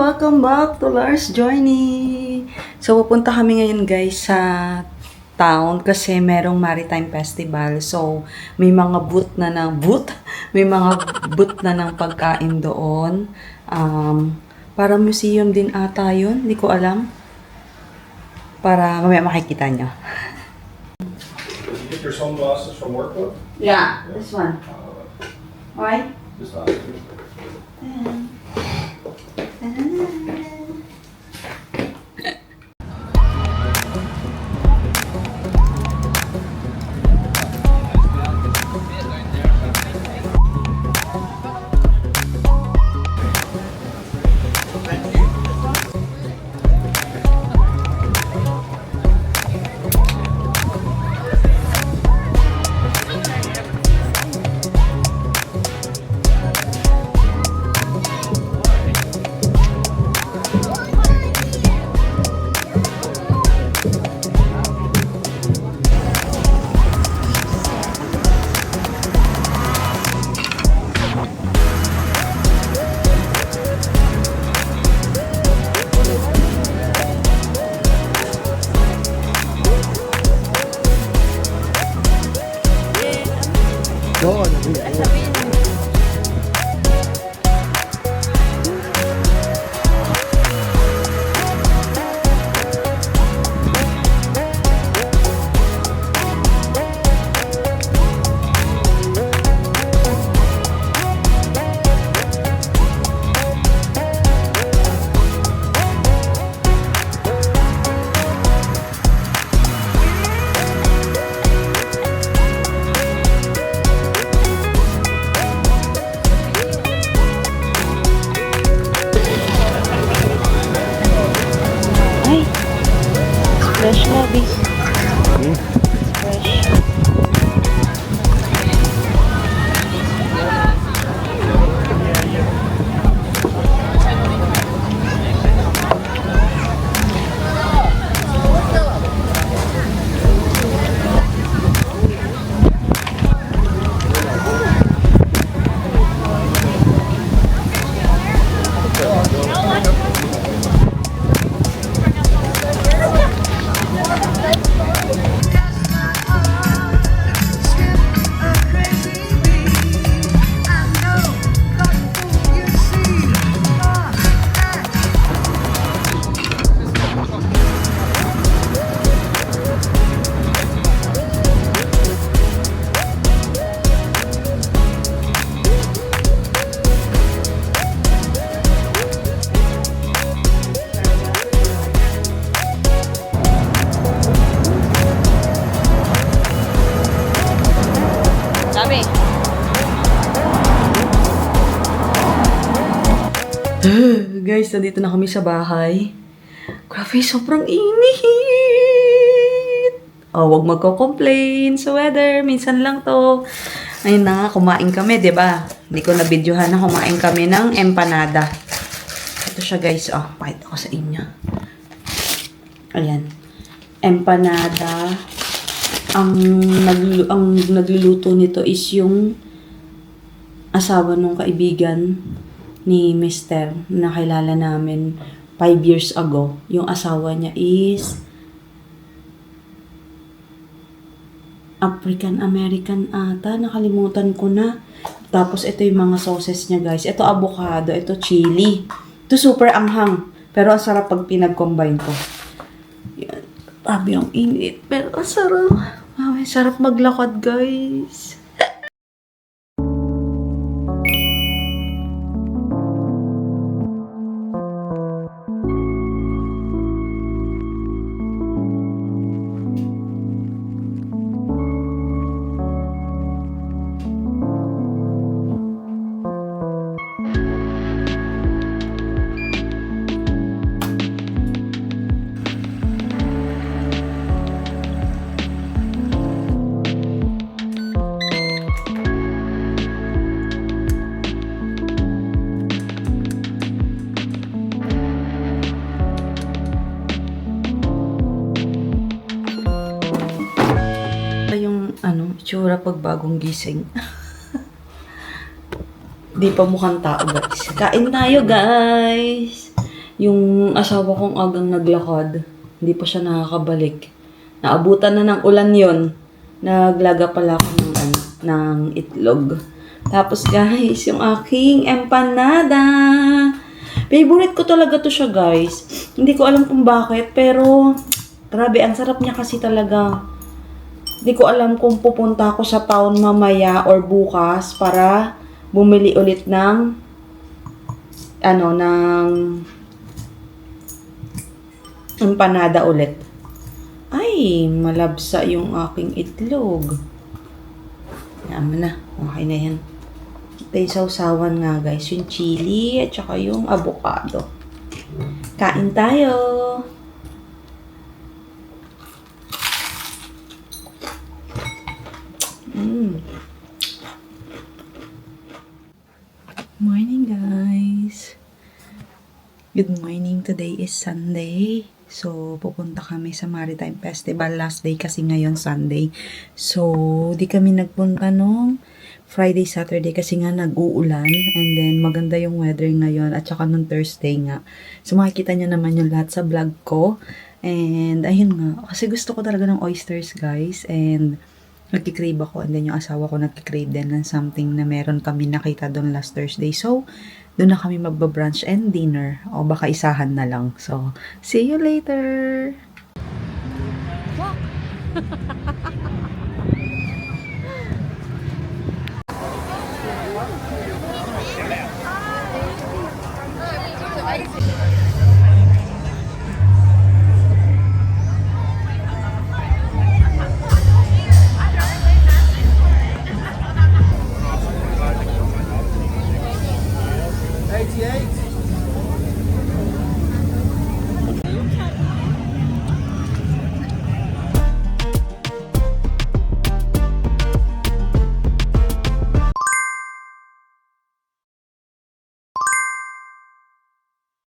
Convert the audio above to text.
Welcome back to Lars Journey! So, pupunta kami ngayon guys sa town kasi merong Maritime Festival. So, may mga may mga booth na ng pagkain doon. Para museum din ata yun, hindi ko alam. Para mamaya makikita nyo. Did you get your sunglasses from work though? Yeah, this one. Why? Just not. Fresh lobby. Fresh. Guys, nandito na kami sa bahay. Grabe, sobrang init. Oh, wag magko-complain sa weather. Minsan lang to. Ayun na nga, kumain kami, 'di ba? Hindi ko na-videohan na kumain kami ng empanada. Ito siya, guys. Oh, pakita ko sa inyo. Ayan. Empanada. Ang nagluluto nito is yung asawa nung kaibigan ni Mister na kilala namin 5 years ago. Yung asawa niya is African-American ata. Nakalimutan ko na. Tapos ito yung mga sauces niya, guys. Ito avocado, ito chili. Ito super anghang. Pero ang sarap pag pinag-combine ko. Yan. Grabe ang init. Pero ang sarap. Ay, sarap maglakad, guys. Itsura pag bagong gising. Di pa mukhang tao, guys. Kain tayo, guys! Yung asawa kong agang naglakad, hindi pa siya nakakabalik. Naabutan na ng ulan yon. Naglaga pala ako ng, ng itlog. Tapos guys, yung aking empanada. Favorite ko talaga to siya guys. Hindi ko alam kung bakit, pero grabe, ang sarap niya kasi talaga. Hindi ko alam kung pupunta ako sa town mamaya or bukas para bumili ulit ng ng empanada ulit. Ay, malabsa yung aking itlog. Yaman na. Okay na yan. Ito yung sausawan nga guys. Yung chili at saka yung avocado. Kain tayo! Morning guys! Good morning. Today is Sunday. So, pupunta kami sa Maritime Festival. Last day kasi ngayon, Sunday. So, di kami nagpunta nung Friday, Saturday kasi nga nag-uulan. And then, maganda yung weather ngayon. At saka nung Thursday nga. So, makikita nyo naman yung lahat sa vlog ko. And, ayun nga. Kasi gusto ko talaga ng oysters, guys. And, nagkikrave ako. And then, yung asawa ko nagkikrave din ng something na meron kami nakita doon last Thursday. So, doon na kami magba-brunch and dinner. O baka isahan na lang. So, see you later! $88.